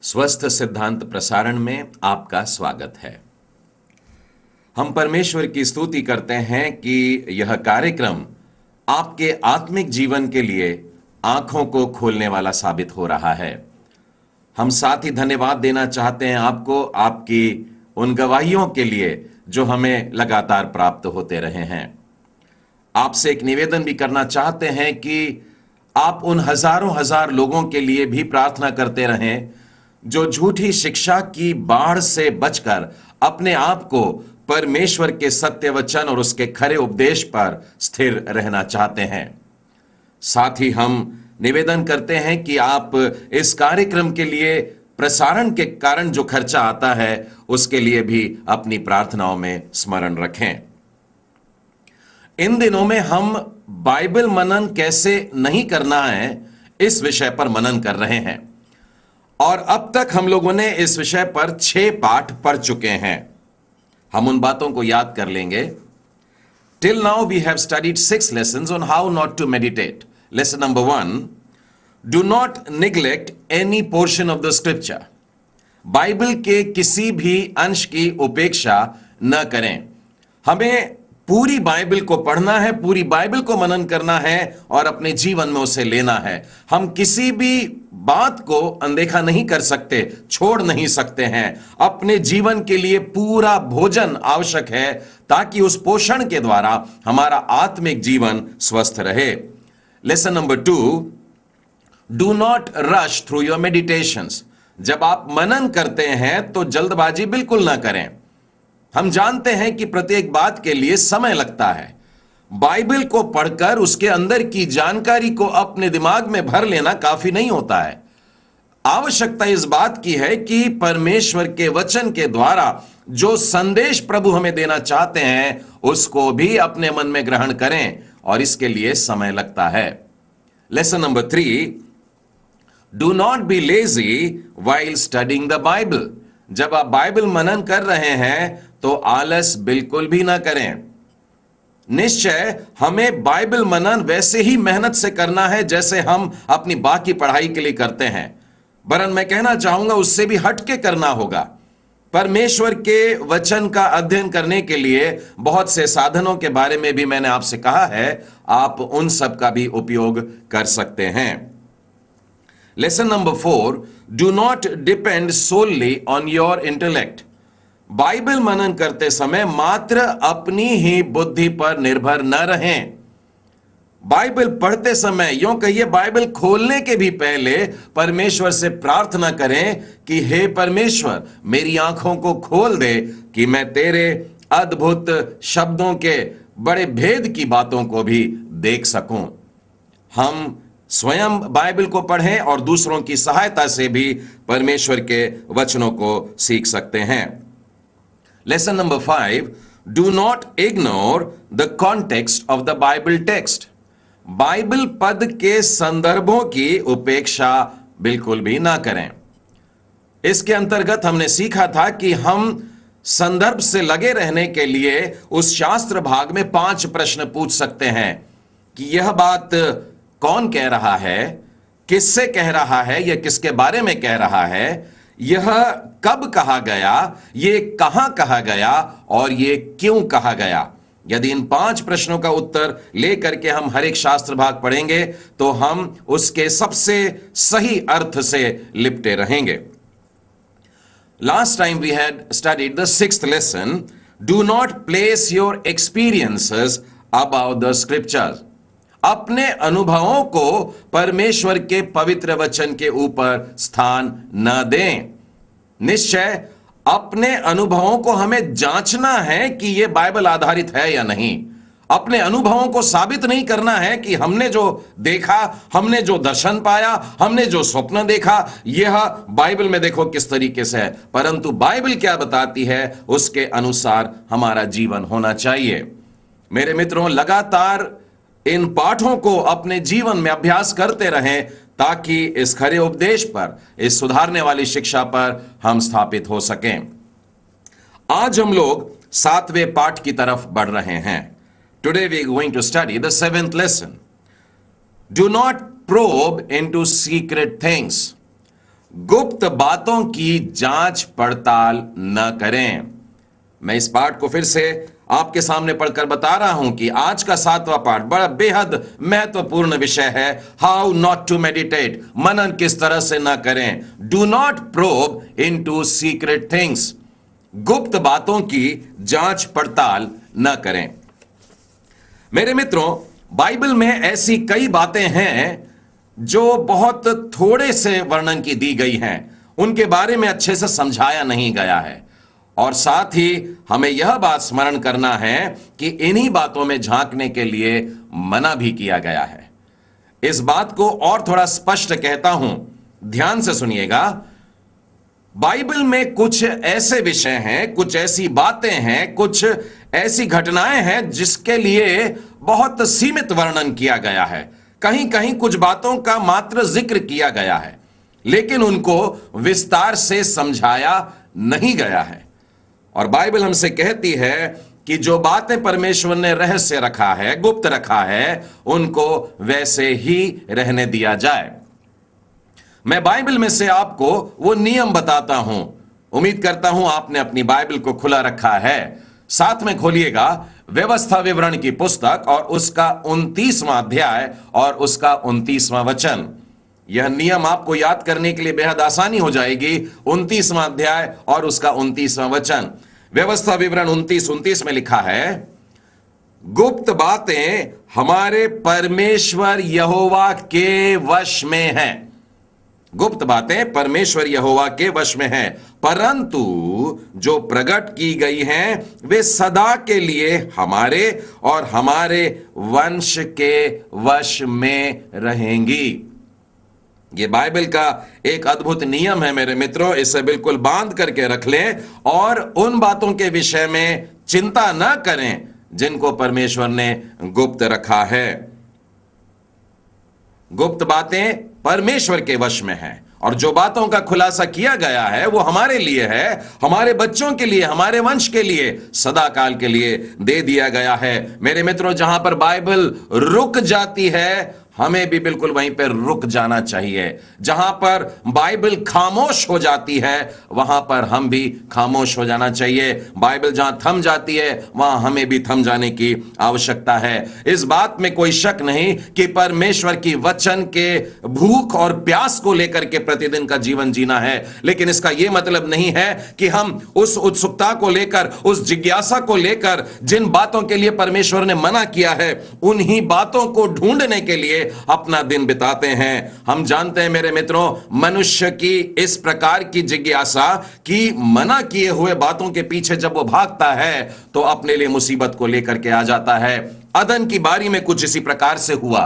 स्वस्थ सिद्धांत प्रसारण में आपका स्वागत है। हम परमेश्वर की स्तुति करते हैं कि यह कार्यक्रम आपके आत्मिक जीवन के लिए आंखों को खोलने वाला साबित हो रहा है। हम साथ ही धन्यवाद देना चाहते हैं आपको, आपकी उन गवाहियों के लिए जो हमें लगातार प्राप्त होते रहे हैं। आपसे एक निवेदन भी करना चाहते हैं कि आप उन हजारों हजार लोगों के लिए भी प्रार्थना करते रहें जो झूठी शिक्षा की बाढ़ से बचकर अपने आप को परमेश्वर के सत्य वचन और उसके खरे उपदेश पर स्थिर रहना चाहते हैं। साथ ही हम निवेदन करते हैं कि आप इस कार्यक्रम के लिए प्रसारण के कारण जो खर्चा आता है उसके लिए भी अपनी प्रार्थनाओं में स्मरण रखें। इन दिनों में हम बाइबल मनन कैसे नहीं करना है इस विषय पर मनन कर रहे हैं और अब तक हम लोगों ने इस विषय पर 6 पाठ पढ़ चुके हैं। हम उन बातों को याद कर लेंगे। Till now we have studied 6 lessons on how not to meditate. Lesson number 1, do not neglect any portion of the scripture. Bible के किसी भी अंश की उपेक्षा न करें। हमें पूरी बाइबल को पढ़ना है, पूरी बाइबल को मनन करना है और अपने जीवन में उसे लेना है। हम किसी भी बात को अनदेखा नहीं कर सकते, छोड़ नहीं सकते हैं। अपने जीवन के लिए पूरा भोजन आवश्यक है ताकि उस पोषण के द्वारा हमारा आत्मिक जीवन स्वस्थ रहे। Lesson number 2, do not rush through your meditations. जब आप मनन करते हैं तो जल्दबाजी बिल्कुल ना करें। हम जानते हैं कि प्रत्येक बात के लिए समय लगता है। बाइबल को पढ़कर उसके अंदर की जानकारी को अपने दिमाग में भर लेना काफी नहीं होता है। आवश्यकता इस बात की है कि परमेश्वर के वचन के द्वारा जो संदेश प्रभु हमें देना चाहते हैं उसको भी अपने मन में ग्रहण करें और इसके लिए समय लगता है। Lesson number 3, do not be lazy while studying the Bible. जब आप बाइबल मनन कर रहे हैं तो आलस बिल्कुल भी ना करें। निश्चय हमें बाइबल मनन वैसे ही मेहनत से करना है जैसे हम अपनी बाकी पढ़ाई के लिए करते हैं, वरन मैं कहना चाहूंगा उससे भी हटके करना होगा। परमेश्वर के वचन का अध्ययन करने के लिए बहुत से साधनों के बारे में भी मैंने आपसे कहा है, आप उन सब का भी उपयोग कर सकते हैं। Lesson number 4, do not depend solely on your intellect. Bible मनन करते समय मात्र अपनी ही बुद्धि पर निर्भर न रहें। बाइबल पढ़ते समय, यूं कहिए बाइबल खोलने के भी पहले परमेश्वर से प्रार्थना करें कि हे परमेश्वर मेरी आंखों को खोल दे कि मैं तेरे अद्भुत शब्दों के बड़े भेद की बातों को भी देख सकूं। हम स्वयं बाइबल को पढ़ें और दूसरों की सहायता से भी परमेश्वर के वचनों को सीख सकते हैं। Lesson number 5, do not ignore the context of the Bible text. Bible पद के संदर्भों की उपेक्षा बिल्कुल भी ना करें। इसके अंतर्गत हमने सीखा था कि हम संदर्भ से लगे रहने के लिए उस शास्त्र भाग में 5 प्रश्न पूछ सकते हैं कि यह बात कौन कह रहा है, किससे कह रहा है, यह किसके बारे में कह रहा है, यह कब कहा गया, ये कहां कहा गया और ये क्यों कहा गया। यदि इन 5 प्रश्नों का उत्तर लेकर के हम हर एक शास्त्र भाग पढ़ेंगे तो हम उसके सबसे सही अर्थ से लिपटे रहेंगे। Last time we had studied the 6th lesson, do not place your experiences about the scriptures. अपने अनुभवों को परमेश्वर के पवित्र वचन के ऊपर स्थान न दें। निश्चय अपने अनुभवों को हमें जांचना है कि यह बाइबल आधारित है या नहीं। अपने अनुभवों को साबित नहीं करना है कि हमने जो देखा, हमने जो दर्शन पाया, हमने जो स्वप्न देखा, यह बाइबल में देखो किस तरीके से है, परंतु बाइबल क्या बताती है उसके अनुसार हमारा जीवन होना चाहिए। मेरे मित्रों, लगातार इन पाठों को अपने जीवन में अभ्यास करते रहें ताकि इस खरे उपदेश पर, इस सुधारने वाली शिक्षा पर हम स्थापित हो सकें। आज हम लोग 7वें पाठ की तरफ बढ़ रहे हैं। Today we are going to study the 7th lesson. Do not probe into secret things. गुप्त बातों की जांच पड़ताल न करें। मैं इस पाठ को फिर से आपके सामने पढ़कर बता रहा हूं कि आज का 7वां पाठ बड़ा बेहद महत्वपूर्ण विषय है। हाउ नॉट टू मेडिटेट, मनन किस तरह से ना करें। Do not probe into secret things, गुप्त बातों की जांच पड़ताल न करें। मेरे मित्रों, बाइबल में ऐसी कई बातें हैं जो बहुत थोड़े से वर्णन की दी गई हैं, उनके बारे में अच्छे से समझाया नहीं गया है। और साथ ही हमें यह बात स्मरण करना है कि इन्हीं बातों में झांकने के लिए मना भी किया गया है। इस बात को और थोड़ा स्पष्ट कहता हूं, ध्यान से सुनिएगा। बाइबल में कुछ ऐसे विषय हैं, कुछ ऐसी बातें हैं, कुछ ऐसी घटनाएं हैं जिसके लिए बहुत सीमित वर्णन किया गया है। कहीं कहीं कुछ बातों का मात्र जिक्र किया गया है, लेकिन उनको विस्तार से समझाया नहीं गया है। और बाइबल हमसे कहती है कि जो बातें परमेश्वर ने रहस्य रखा है, गुप्त रखा है, उनको वैसे ही रहने दिया जाए। मैं बाइबल में से आपको वो नियम बताता हूं। उम्मीद करता हूं आपने अपनी बाइबल को खुला रखा है। साथ में खोलिएगा व्यवस्था विवरण की पुस्तक और उसका 29वां अध्याय और उसका 29वां वचन। यह नियम आपको याद करने के लिए बेहद आसानी हो जाएगी। 29वां अध्याय और उसका 29वां वचन। व्यवस्था विवरण 29 में लिखा है, गुप्त बातें हमारे परमेश्वर यहोवा के वश में हैं। गुप्त बातें परमेश्वर यहोवा के वश में हैं, परंतु जो प्रकट की गई हैं वे सदा के लिए हमारे और हमारे वंश के वश में रहेंगी। ये बाइबल का एक अद्भुत नियम है मेरे मित्रों, इसे बिल्कुल बांध करके रख लें और उन बातों के विषय में चिंता न करें जिनको परमेश्वर ने गुप्त रखा है। गुप्त बातें परमेश्वर के वश में हैं और जो बातों का खुलासा किया गया है वो हमारे लिए है, हमारे बच्चों के लिए, हमारे वंश के लिए, सदा काल के लिए दे दिया गया है। मेरे मित्रों, जहां पर बाइबल रुक जाती है हमें भी बिल्कुल वहीं पर रुक जाना चाहिए। जहां पर बाइबल खामोश हो जाती है वहां पर हम भी खामोश हो जाना चाहिए। बाइबल जहां थम जाती है वहां हमें भी थम जाने की आवश्यकता है। इस बात में कोई शक नहीं कि परमेश्वर की वचन के भूख और प्यास को लेकर के प्रतिदिन का जीवन जीना है, लेकिन इसका यह मतलब नहीं है कि हम उस उत्सुकता को लेकर, उस जिज्ञासा को लेकर जिन बातों के लिए परमेश्वर ने मना किया है उन्हीं बातों को ढूंढने के लिए अपना दिन बिताते हैं। हम जानते हैं मेरे मित्रों, मनुष्य की इस प्रकार की जिज्ञासा कि मना किए हुए बातों के पीछे जब वो भागता है तो अपने लिए मुसीबत को लेकर के आ जाता है। अदन की बारी में कुछ इसी प्रकार से हुआ।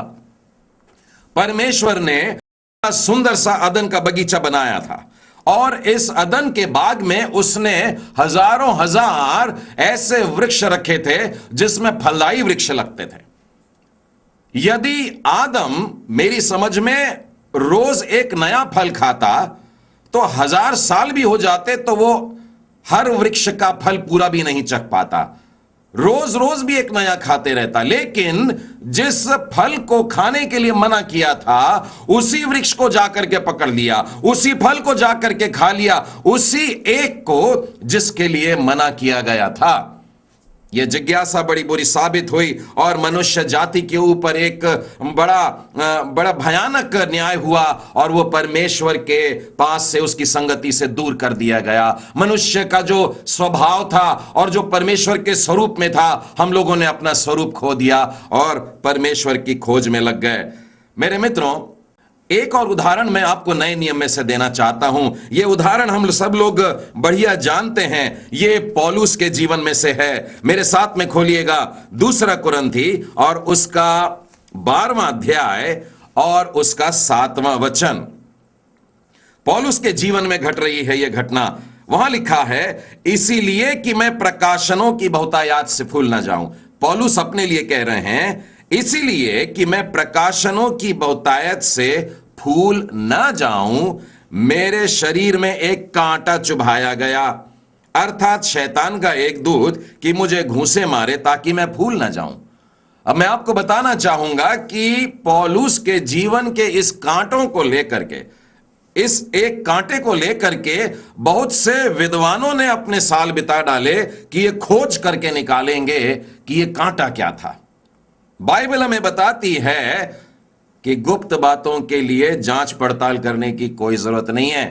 परमेश्वर ने सुंदर सा अदन का बगीचा बनाया था और इस अदन के बाग में उसने हजारों हजार ऐसे वृक्ष रखे थे जिसमें फलदायी वृक्ष लगते थे। यदि आदम, मेरी समझ में, रोज एक नया फल खाता तो 1000 साल भी हो जाते तो वो हर वृक्ष का फल पूरा भी नहीं चख पाता। रोज रोज भी एक नया खाते रहता, लेकिन जिस फल को खाने के लिए मना किया था उसी वृक्ष को जाकर के पकड़ लिया, उसी फल को जाकर के खा लिया, उसी एक को जिसके लिए मना किया गया था। यह जिज्ञासा बड़ी बुरी साबित हुई और मनुष्य जाति के ऊपर एक बड़ा भयानक न्याय हुआ और वो परमेश्वर के पास से, उसकी संगति से दूर कर दिया गया। मनुष्य का जो स्वभाव था और जो परमेश्वर के स्वरूप में था, हम लोगों ने अपना स्वरूप खो दिया और परमेश्वर की खोज में लग गए। मेरे मित्रों, एक और उदाहरण मैं आपको नए नियम में से देना चाहता हूं। यह उदाहरण हम सब लोग बढ़िया जानते हैं, यह पौलुस के जीवन में से है। मेरे साथ में खोलिएगा 2 कुरिन्थी और उसका 12वां अध्याय और उसका 7वां वचन। पौलुस के जीवन में घट रही है यह घटना। वहां लिखा है, इसीलिए कि मैं प्रकाशनों की बहुतायत से फूल ना जाऊं। पौलुस अपने लिए कह रहे हैं, इसीलिए कि मैं प्रकाशनों की बहुतायत से फूल ना जाऊं, मेरे शरीर में एक कांटा चुभाया गया, अर्थात शैतान का एक दूत कि मुझे घूंसे मारे ताकि मैं फूल ना जाऊं। अब मैं आपको बताना चाहूंगा कि पौलुस के जीवन के इस कांटों को लेकर के इस एक कांटे को लेकर के बहुत से विद्वानों ने अपने साल बिता डाले कि ये खोज करके निकालेंगे कि ये कांटा क्या था। बाइबल हमें बताती है कि गुप्त बातों के लिए जांच पड़ताल करने की कोई जरूरत नहीं है।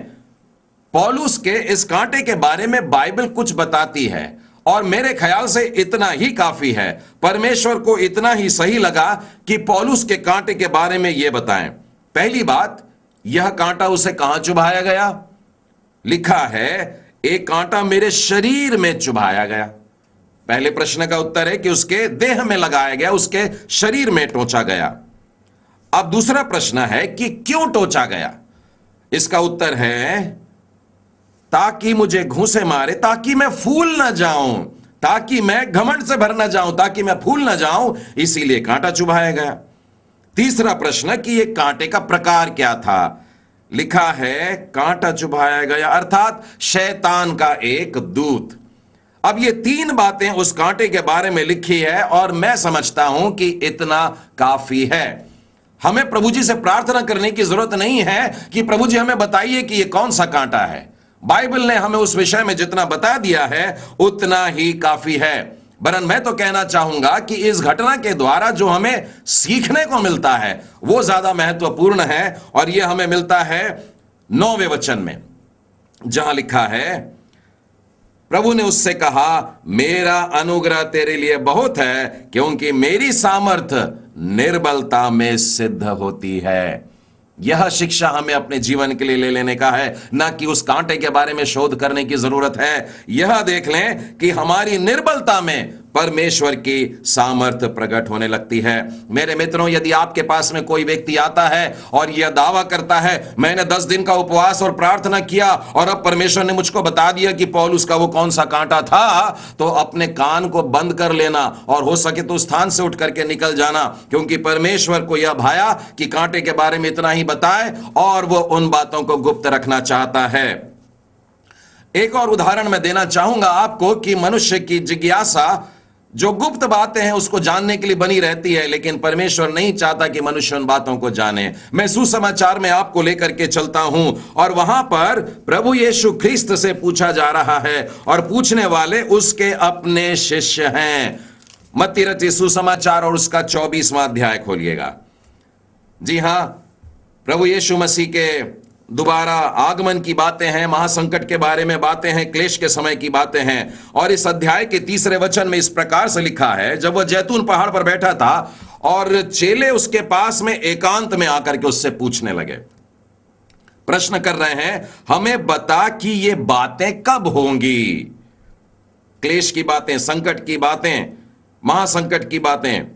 पौलुस के इस कांटे के बारे में बाइबल कुछ बताती है और मेरे ख्याल से इतना ही काफी है। परमेश्वर को इतना ही सही लगा कि पौलुस के कांटे के बारे में यह बताएं। पहली बात, यह कांटा उसे कहां चुभाया गया? लिखा है एक कांटा मेरे शरीर में चुभाया गया। पहले प्रश्न का उत्तर है कि उसके देह में लगाया गया, उसके शरीर में टोचा गया। अब दूसरा प्रश्न है कि क्यों टोचा गया? इसका उत्तर है ताकि मुझे घूंसे मारे, ताकि मैं फूल ना जाऊं, ताकि मैं घमंड से भर ना जाऊं, ताकि मैं फूल ना जाऊं, इसीलिए कांटा चुभाया गया। तीसरा प्रश्न कि यह कांटे का प्रकार क्या था? लिखा है कांटा चुभाया गया अर्थात शैतान का एक दूत। अब ये तीन बातें उस कांटे के बारे में लिखी है और मैं समझता हूं कि इतना काफी है। हमें प्रभु जी से प्रार्थना करने की जरूरत नहीं है कि प्रभु जी हमें बताइए कि यह कौन सा कांटा है। बाइबल ने हमें उस विषय में जितना बता दिया है उतना ही काफी है। वरन मैं तो कहना चाहूंगा कि इस घटना के द्वारा जो हमें सीखने को मिलता है वो ज्यादा महत्वपूर्ण है और यह हमें मिलता है 9वें वचन में, जहां लिखा है प्रभु ने उससे कहा मेरा अनुग्रह तेरे लिए बहुत है क्योंकि मेरी सामर्थ्य निर्बलता में सिद्ध होती है। यह शिक्षा हमें अपने जीवन के लिए ले लेने का है, ना कि उस कांटे के बारे में शोध करने की जरूरत है। यह देख लें कि हमारी निर्बलता में परमेश्वर की सामर्थ्य प्रकट होने लगती है। मेरे मित्रों, यदि आपके पास में कोई व्यक्ति आता है और यह दावा करता है मैंने 10 दिन का उपवास और प्रार्थना किया और अब परमेश्वर ने मुझको बता दिया कि पौलुस का वो कौन सा कांटा था, तो अपने कान को बंद कर लेना और हो सके तो स्थान से उठ करके निकल जाना, क्योंकि परमेश्वर को यह भाया कि कांटे के बारे में इतना ही बताए और वो उन बातों को गुप्त रखना चाहता है। एक और उदाहरण मैं देना चाहूंगा आपको कि मनुष्य की जिज्ञासा जो गुप्त बातें हैं उसको जानने के लिए बनी रहती है, लेकिन परमेश्वर नहीं चाहता कि मनुष्य उन बातों को जाने। मैं सुसमाचार में आपको लेकर के चलता हूं और वहां पर प्रभु यीशु ख्रिस्त से पूछा जा रहा है और पूछने वाले उसके अपने शिष्य हैं। मत्ती रचित सुसमाचार और उसका 24वां अध्याय खोलिएगा। जी हां, प्रभु यीशु मसीह के दोबारा आगमन की बातें हैं, महासंकट के बारे में बातें हैं, क्लेश के समय की बातें हैं। और इस अध्याय के 3 वचन में इस प्रकार से लिखा है, जब वह जैतून पहाड़ पर बैठा था और चेले उसके पास में एकांत में आकर के उससे पूछने लगे, प्रश्न कर रहे हैं हमें बता कि ये बातें कब होंगी। क्लेश की बातें, संकट की बातें, महासंकट की बातें।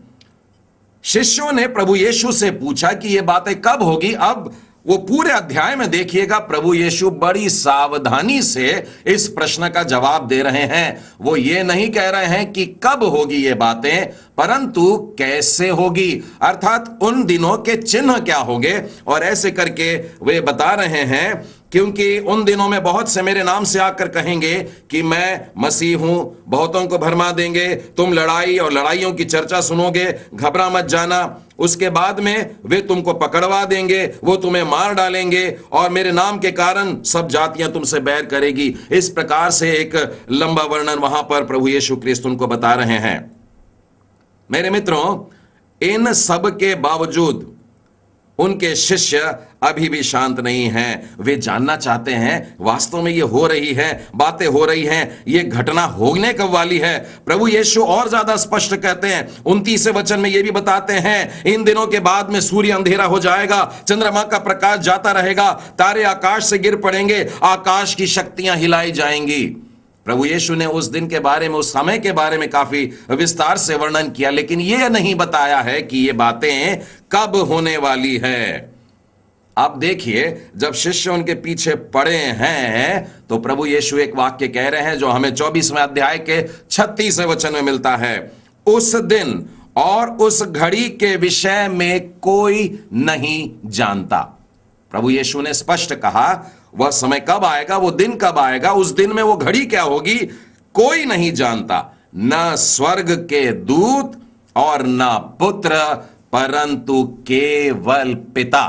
शिष्यों ने प्रभु यीशु से पूछा कि ये बातें कब होगी। अब वो पूरे अध्याय में देखिएगा प्रभु यीशु बड़ी सावधानी से इस प्रश्न का जवाब दे रहे हैं। वो ये नहीं कह रहे हैं कि कब होगी ये बातें, परंतु कैसे होगी, अर्थात उन दिनों के चिन्ह क्या होंगे। और ऐसे करके वे बता रहे हैं क्योंकि उन दिनों में बहुत से मेरे नाम से आकर कहेंगे कि मैं मसीह हूं, बहुतों को भरमा देंगे, तुम लड़ाई और लड़ाइयों की चर्चा सुनोगे, घबरा मत जाना। उसके बाद में वे तुमको पकड़वा देंगे, वो तुम्हें मार डालेंगे और मेरे नाम के कारण सब जातियां तुमसे बैर करेगी। इस प्रकार से एक लंबा वर्णन वहां पर प्रभु यीशु क्रिस्त उनको बता रहे हैं। मेरे मित्रों, इन सब के बावजूद उनके शिष्य अभी भी शांत नहीं हैं। वे जानना चाहते हैं वास्तव में ये हो रही है, बातें हो रही हैं, ये घटना होने कब वाली है। प्रभु यीशु और ज्यादा स्पष्ट कहते हैं, 29वें वचन में ये भी बताते हैं इन दिनों के बाद में सूर्य अंधेरा हो जाएगा, चंद्रमा का प्रकाश जाता रहेगा, तारे आकाश से गिर पड़ेंगे, आकाश की शक्तियां हिलाई जाएंगी। प्रभु यीशु ने उस दिन के बारे में, उस समय के बारे में काफी विस्तार से वर्णन किया, लेकिन यह नहीं बताया है कि ये बातें कब होने वाली है। आप देखिए, जब शिष्य उनके पीछे पड़े हैं तो प्रभु यीशु एक वाक्य कह रहे हैं जो हमें 24वें अध्याय के 36वें वचन में मिलता है, उस दिन और उस घड़ी के विषय में कोई नहीं जानता। प्रभु यीशु ने स्पष्ट कहा वह समय कब आएगा, वो दिन कब आएगा, उस दिन में वो घड़ी क्या होगी, कोई नहीं जानता, न स्वर्ग के दूत और न पुत्र, परंतु केवल पिता।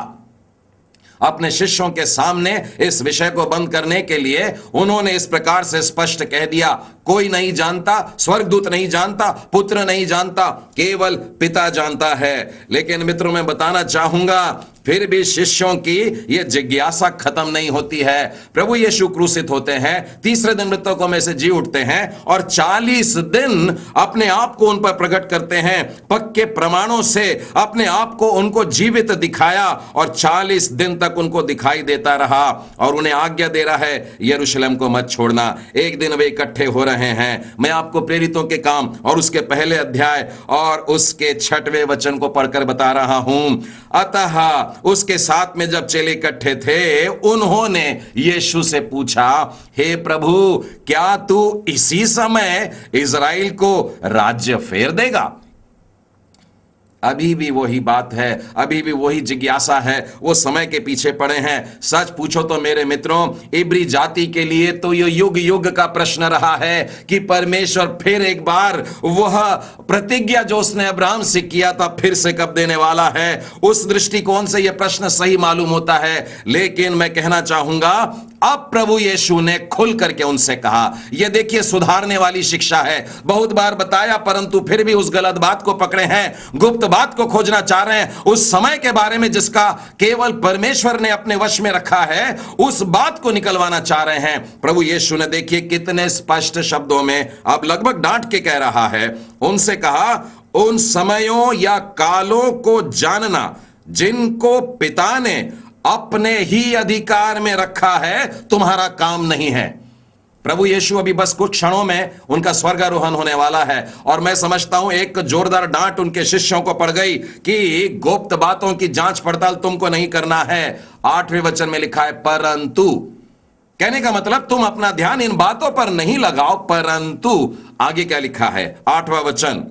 अपने शिष्यों के सामने इस विषय को बंद करने के लिए उन्होंने इस प्रकार से स्पष्ट कह दिया, कोई नहीं जानता, स्वर्गदूत नहीं जानता, पुत्र नहीं जानता, केवल पिता जानता है। लेकिन मित्रों, मैं बताना चाहूंगा, फिर भी शिष्यों की यह जिज्ञासा खत्म नहीं होती है। प्रभु यीशु क्रूसित होते हैं, तीसरे दिन मृतकों में से जी उठते हैं और 40 दिन अपने आप को उन पर प्रकट करते हैं, पक्के प्रमाणों से अपने आप को उनको जीवित दिखाया और 40 दिन तक उनको दिखाई देता रहा और उन्हें आज्ञा दे रहा है, यरूशलेम को मत छोड़ना। एक दिन वे इकट्ठे हो रहे हैं। मैं आपको प्रेरितों के काम और उसके पहले अध्याय और उसके 6वें वचन को पढ़कर बता रहा हूं। अतः उसके साथ में जब चेले इकट्ठे थे, उन्होंने यीशु से पूछा, हे प्रभु, क्या तू इसी समय इज़राइल को राज्य फेर देगा? अभी भी वही बात है, अभी भी वही जिज्ञासा है, वो समय के पीछे पड़े हैं। सच पूछो तो मेरे मित्रों, इब्री जाति के लिए तो ये युग युग का प्रश्न रहा है कि परमेश्वर फिर एक बार वह प्रतिज्ञा जो उसने अब्राहम से किया था फिर से कब देने वाला है। उस दृष्टिकोण से यह प्रश्न सही मालूम होता है। लेकिन मैं कहना चाहूंगा, अब प्रभु यीशु ने खुल करके उनसे कहा। यह देखिए, सुधारने वाली शिक्षा है। बहुत बार बताया, परंतु फिर भी उस गलत बात को पकड़े हैं, गुप्त बात को खोजना चाह रहे हैं। उस समय के बारे में जिसका केवल परमेश्वर ने अपने वश में रखा है, उस बात को निकलवाना चाह रहे हैं। प्रभु यीशु ने देखिए कितने स्पष्ट शब्दों में, अब लगभग डांट के कह रहा है, उनसे कहा, उन समयों या कालों को जानना जिनको पिता ने अपने ही अधिकार में रखा है तुम्हारा काम नहीं है। प्रभु यीशु अभी बस कुछ क्षणों में उनका स्वर्गारोहण होने वाला है और मैं समझता हूं एक जोरदार डांट उनके शिष्यों को पड़ गई कि गुप्त बातों की जांच पड़ताल तुमको नहीं करना है। 8वें वचन में लिखा है, परंतु, कहने का मतलब तुम अपना ध्यान इन बातों पर नहीं लगाओ, परंतु आगे क्या लिखा है, 8वां वचन,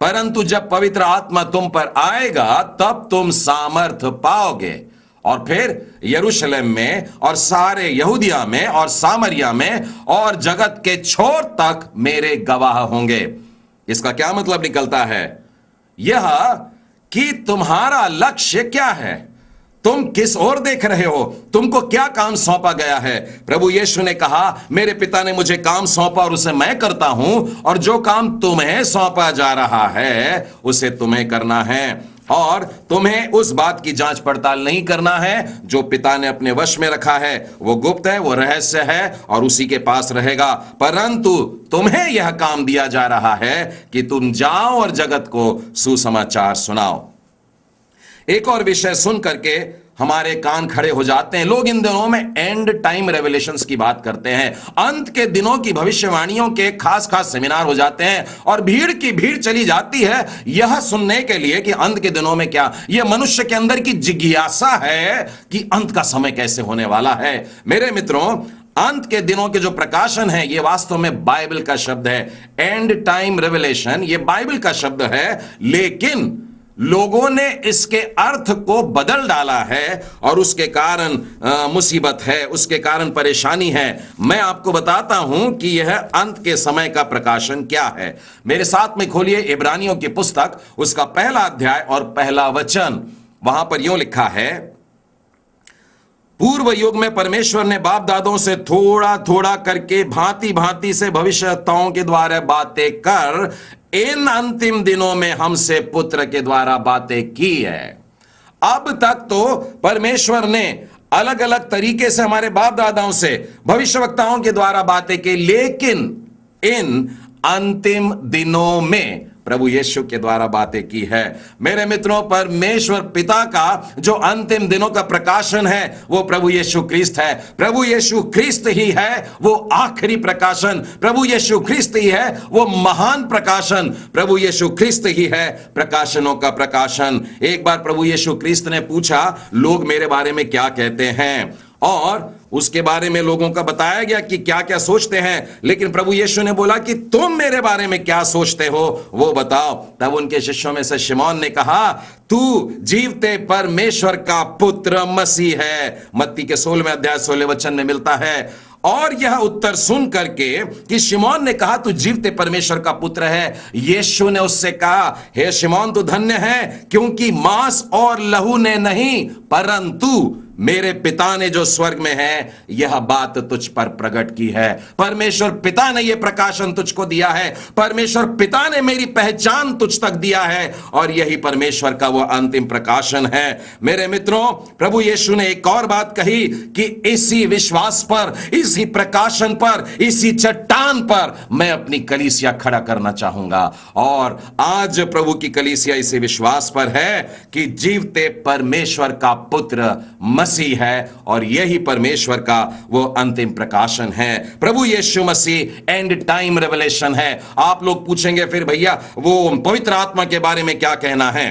परंतु जब पवित्र आत्मा तुम पर आएगा तब तुम सामर्थ पाओगे और फिर यरूशलेम में और सारे यहूदिया में और सामरिया में और जगत के छोर तक मेरे गवाह होंगे। इसका क्या मतलब निकलता है? यह कि तुम्हारा लक्ष्य क्या है, तुम किस ओर देख रहे हो, तुमको क्या काम सौंपा गया है। प्रभु यीशु ने कहा, मेरे पिता ने मुझे काम सौंपा और उसे मैं करता हूं, और जो काम तुम्हें सौंपा जा रहा है उसे तुम्हें करना है और तुम्हें उस बात की जांच पड़ताल नहीं करना है जो पिता ने अपने वश में रखा है। वो गुप्त है, वो रहस्य है और उसी के पास रहेगा। परंतु तुम्हें यह काम दिया जा रहा है कि तुम जाओ और जगत को सुसमाचार सुनाओ। एक और विषय सुन करके हमारे कान खड़े हो जाते हैं। लोग इन दिनों में एंड टाइम रेवलेशंस की बात करते हैं, अंत के दिनों की भविष्यवाणियों के खास खास सेमिनार हो जाते हैं और भीड़ की भीड़ चली जाती है यह सुनने के लिए कि अंत के दिनों में क्या। यह मनुष्य के अंदर की जिज्ञासा है कि अंत का समय कैसे होने वाला है। मेरे मित्रों, अंत के दिनों के जो प्रकाशन है यह वास्तव में बाइबल का शब्द है। एंड टाइम रेवलेशन यह बाइबल का शब्द है, लेकिन लोगों ने इसके अर्थ को बदल डाला है और उसके कारण मुसीबत है, उसके कारण परेशानी है। मैं आपको बताता हूं कि यह अंत के समय का प्रकाशन क्या है। मेरे साथ में खोलिए इब्रानियों की पुस्तक, उसका 1 अध्याय और 1 वचन। वहां पर यूं लिखा है, पूर्व युग में परमेश्वर ने बाप दादों से थोड़ा थोड़ा करके भांति भांति से भविष्यवक्ताओं के द्वारा बातें कर इन अंतिम दिनों में हमसे पुत्र के द्वारा बातें की है। अब तक तो परमेश्वर ने अलग अलग तरीके से हमारे बाप दादाओं से भविष्यवक्ताओं के द्वारा बातें की, लेकिन इन अंतिम दिनों में प्रभु यीशु के द्वारा बातें की है। मेरे मित्रों, परमेश्वर पिता का जो अंतिम दिनों का प्रकाशन है वो प्रभु यीशु ख्रिस्त है। प्रभु यीशु ख्रिस्त ही है वो आखिरी प्रकाशन, प्रभु यीशु ख्रिस्त ही है वो महान प्रकाशन, प्रभु यीशु ख्रिस्त ही है प्रकाशनों का प्रकाशन। एक बार प्रभु यीशु ख्रिस्त ने पूछा, लोग मेरे बारे में क्या कहते हैं, और उसके बारे में लोगों का बताया गया कि क्या क्या सोचते हैं। लेकिन प्रभु यीशु ने बोला कि तुम मेरे बारे में क्या सोचते हो वो बताओ। तब उनके शिष्यों में से शिमोन ने कहा, तू जीवते परमेश्वर का पुत्र मसीह है। मत्ती के 16वें अध्याय 16 वचन में मिलता है। और यह उत्तर सुन करके कि शिमोन ने कहा तू जीवते परमेश्वर का पुत्र है, यीशु ने उससे कहा हे शिमोन तू धन्य है, क्योंकि मांस और लहू ने नहीं परंतु मेरे पिता ने जो स्वर्ग में है यह बात तुझ पर प्रकट की है। परमेश्वर पिता ने यह प्रकाशन तुझको दिया है, परमेश्वर पिता ने मेरी पहचान तुझ तक दिया है, और यही परमेश्वर का वो अंतिम प्रकाशन है। मेरे मित्रों, प्रभु यीशु ने एक और बात कही कि इसी विश्वास पर, इसी प्रकाशन पर, इसी चट्टान पर मैं अपनी कलीसिया खड़ा करना चाहूंगा। और आज प्रभु की कलीसिया इसी विश्वास पर है कि जीवते परमेश्वर का पुत्र मसीह है, और यही परमेश्वर का वो अंतिम प्रकाशन है। प्रभु यीशु मसीह एंड टाइम रेवलेशन है। आप लोग पूछेंगे फिर भैया वो पवित्र आत्मा के बारे में क्या कहना है?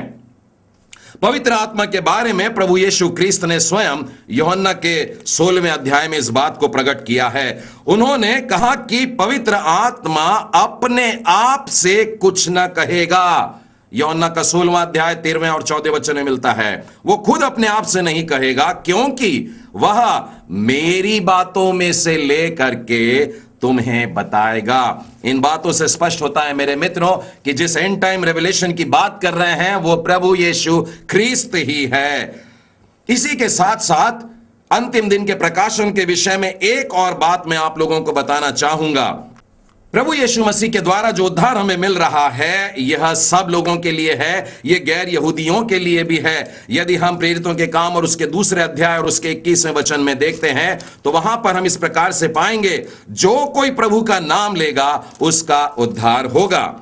पवित्र आत्मा के बारे में प्रभु यीशु क्रिस्त ने स्वयं यूहन्ना के 16वें अध्याय में इस बात को प्रकट किया है। उन्होंने कहा कि पवित्र आत्मा अपने आप से कुछ न कहेगा। यूहन्ना का 16वां अध्याय 13वें और 14वें वचन में मिलता है। वो खुद अपने आप से नहीं कहेगा, क्योंकि वह मेरी बातों में से लेकर के तुम्हें बताएगा। इन बातों से स्पष्ट होता है मेरे मित्रों कि जिस एंड टाइम रेवलेशन की बात कर रहे हैं वो प्रभु यीशु ख्रीस्त ही है। इसी के साथ साथ अंतिम दिन के प्रकाशन के विषय में एक और बात मैं आप लोगों को बताना चाहूंगा। प्रभु यीशु मसीह के द्वारा जो उद्धार हमें मिल रहा है यह सब लोगों के लिए है, यह गैर यहूदियों के लिए भी है। यदि हम प्रेरितों के काम और उसके दूसरे अध्याय और उसके 21वें वचन में देखते हैं तो वहां पर हम इस प्रकार से पाएंगे, जो कोई प्रभु का नाम लेगा उसका उद्धार होगा।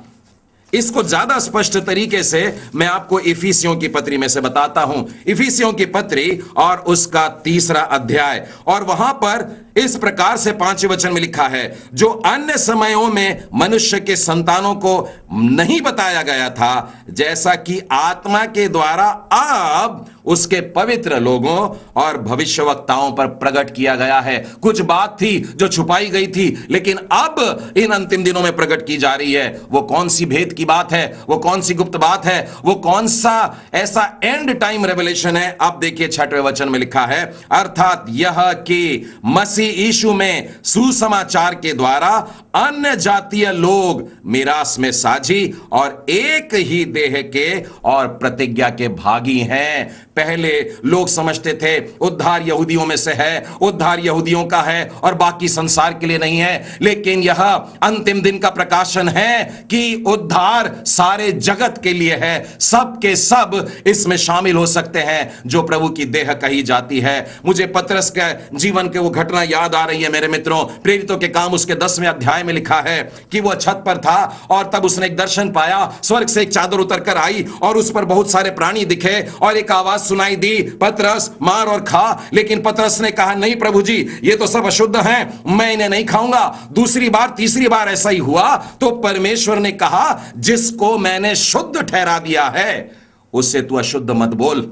इसको ज्यादा स्पष्ट तरीके से मैं आपको इफिसियों की पत्री में से बताता हूं। इफिसियों की पत्री और उसका 3रा अध्याय, और वहां पर इस प्रकार से 5वें वचन में लिखा है, जो अन्य समयों में मनुष्य के संतानों को नहीं बताया गया था, जैसा कि आत्मा के द्वारा अब उसके पवित्र लोगों और भविष्यवक्ताओं पर प्रकट किया गया है। कुछ बात थी जो छुपाई गई थी, लेकिन अब इन अंतिम दिनों में प्रकट की जा रही है। वो कौन सी भेद की बात है, वो कौन सी गुप्त बात है, वो कौन सा ऐसा एंड टाइम रेवलेशन है? अब देखिए 6वें वचन में लिखा है, अर्थात यह कि मसीह यीशु में सुसमाचार के द्वारा अन्य जातीय लोग मिरास में साझी और एक ही देह के और प्रतिज्ञा के भागी हैं। पहले लोग समझते थे उद्धार यहूदियों में से है, उद्धार यहूदियों का है और बाकी संसार के लिए नहीं है, लेकिन यह अंतिम दिन का प्रकाशन है कि उद्धार सारे जगत के लिए है। सब के सब इसमें शामिल हो सकते हैं जो प्रभु की देह कही जाती है। मुझे पतरस के जीवन के वो घटना याद आ रही है मेरे मित्रों। प्रेरितों के काम उसके 10वें अध्याय में लिखा है कि वह छत पर था और तब उसने एक दर्शन पाया, स्वर्ग से एक चादर उतर कर आई और उस पर बहुत सारे प्राणी दिखे और एक आवाज सुनाई दी, पतरस मार और खा। लेकिन पतरस ने कहा, नहीं प्रभु जी, ये तो सब अशुद्ध हैं, मैं इन्हें नहीं खाऊंगा। दूसरी बार तीसरी बार ऐसा ही हुआ तो परमेश्वर ने कहा, जिसको मैंने शुद्ध ठहरा दिया है उससे तू अशुद्ध मत बोल।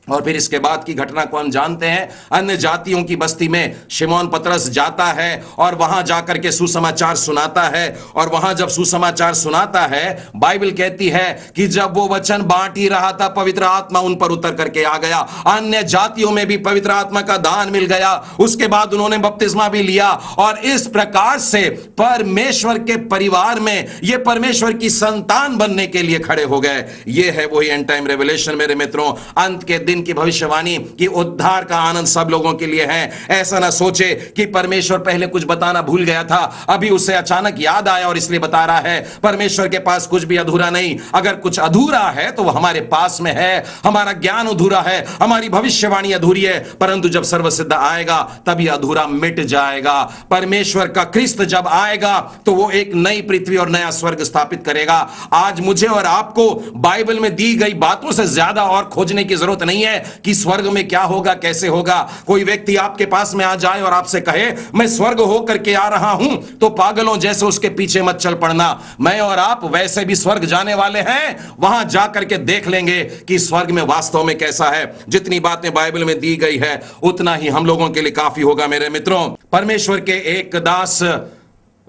और फिर इसके बाद की घटना को हम जानते हैं। अन्य जातियों की बस्ती में शिमोन पतरस जाता है और वहां जाकर के सुसमाचार सुनाता है। और वहां जब सुसमाचार सुनाता है, बाइबल कहती है कि जब वो वचन बांट ही रहा था, पवित्र आत्मा उन पर उतर करके आ गया। अन्य जातियों में भी पवित्र आत्मा का दान मिल गया। उसके बाद उन्होंने बपतिस्मा भी लिया और इस प्रकार से परमेश्वर के परिवार में ये परमेश्वर की संतान बनने के लिए खड़े हो गए। ये है वही एंड टाइम रेवलेशन मेरे मित्रों, अंत के दिन की भविष्यवाणी कि उद्धार का आनंद सब लोगों के लिए है। ऐसा ना सोचे कि परमेश्वर पहले कुछ बताना भूल गया था, अभी उसे अचानक याद आया और इसलिए बता रहा है। परमेश्वर के पास कुछ भी अधूरा नहीं। अगर कुछ अधूरा है तो वह हमारे पास में है। हमारा ज्ञान अधूरा है, हमारी भविष्यवाणी अधूरी है, परंतु जब सर्वसिद्ध आएगा तभी अधूरा मिट जाएगा। परमेश्वर का ख्रिस्त जब आएगा तो वो एक नई पृथ्वी और नया स्वर्ग स्थापित करेगा। आज मुझे और आपको बाइबल में दी गई बातों से ज्यादा और खोजने की जरूरत नहीं है कि स्वर्ग में क्या होगा, कैसे होगा। कोई व्यक्ति आपके पास में आ जाए और आपसे कहे मैं स्वर्ग होकर के आ रहा हूं, तो पागलों जैसे उसके पीछे मत चल पड़ना। मैं और आप वैसे भी स्वर्ग जाने वाले हैं, वहां जाकर के देख लेंगे कि स्वर्ग में वास्तव में कैसा है। जितनी बातें बाइबल में दी गई है उतना ही हम लोगों के लिए काफी होगा मेरे मित्रों। परमेश्वर के एक दास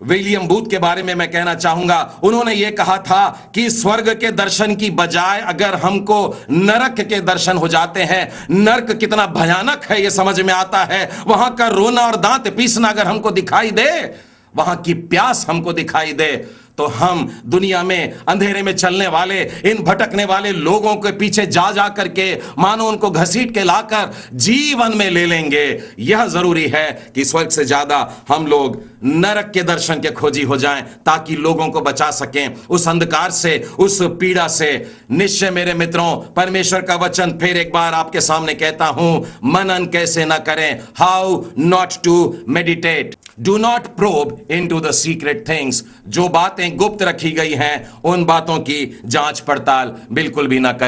विलियम बूथ के बारे में मैं कहना चाहूंगा, उन्होंने यह कहा था कि स्वर्ग के दर्शन की बजाय अगर हमको नरक के दर्शन हो जाते हैं, नरक कितना भयानक है यह समझ में आता है, वहां का रोना और दांत पीसना अगर हमको दिखाई दे, वहां की प्यास हमको दिखाई दे, तो हम दुनिया में अंधेरे में चलने वाले, इन भटकने वाले लोगों के पीछे जा जा करके मानो उनको घसीट के लाकर जीवन में ले लेंगे। यह जरूरी है कि स्वर्ग से ज्यादा हम लोग नरक के दर्शन के खोजी हो जाएं, ताकि लोगों को बचा सकें उस अंधकार से, उस पीड़ा से। निश्चय मेरे मित्रों, परमेश्वर का वचन फिर एक बार आपके सामने कहता हूं, मनन कैसे ना करें, how not to meditate, do not probe into the secret things. जो बातें गुप्त रखी गई हैं, उन बातों की जांच पड़ताल बिल्कुल भी ना करें।